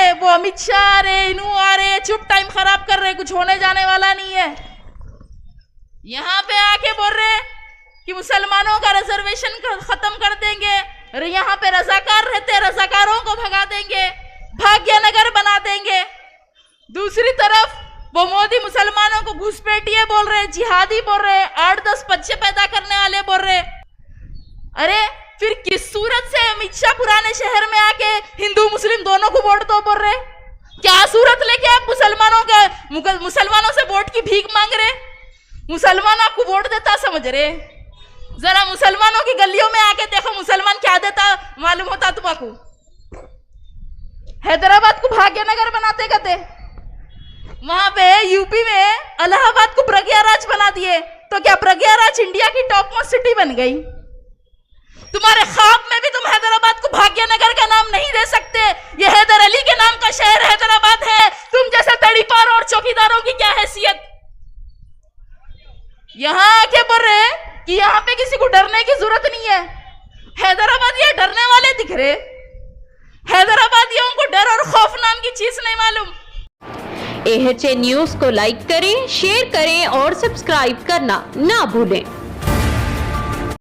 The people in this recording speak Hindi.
रहे, वो अमित शाह आ रहे, इनू आ रहे, चुप टाइम खराब कर रहे, कुछ होने जाने वाला नहीं है। यहाँ पे आके बोल रहे कि मुसलमानों का रिजर्वेशन खत्म कर देंगे, और यहाँ पे रजाकार रहते, रजाकारों को भगा देंगे, भाग्यनगर बना देंगे। दूसरी तरफ वो मोदी मुसलमानों को घुसपैठिए बोल रहे, जिहादी बोल रहे, 8-10 बच्चे पैदा करने वाले बोल रहे। अरे फिर किस सूरत से अमित शाह पुराने शहर में आके हिंदू मुस्लिम दोनों को वोट दो बोल रहे? क्या सूरत लेके आप मुसलमानों से वोट की भीख मांग रहे? मुसलमान आपको वोट देता समझ रहे? जरा मुसलमानों की गलियों में आके देखो, मुसलमान क्या देता मालूम होता तुमको? हैदराबाद को भाग्यनगर बनाते कहते, वहां पे यूपी में इलाहाबाद को प्रज्ञाराज बना दिए, तो क्या प्रज्ञाराज इंडिया की टॉप मोस्ट सिटी बन गई? तुम्हारे ख्वाब में भी तुम हैदराबाद को भाग्यनगर का नाम नहीं दे सकते। ये हैदर अली के नाम का शहर हैदराबाद है, तुम जैसे तड़ीपार और चौकीदारों की क्या हैसियत? यहां आके बोल रहे कि यहां पे किसी को डरने की जरूरत नहीं है। हैदराबाद ये डरने वाले दिख रहे, हैदराबादियों को डर और खौफ नाम की चीज नहीं मालूम। AHA न्यूज को लाइक करें, शेयर करें और सब्सक्राइब करना ना भूलें।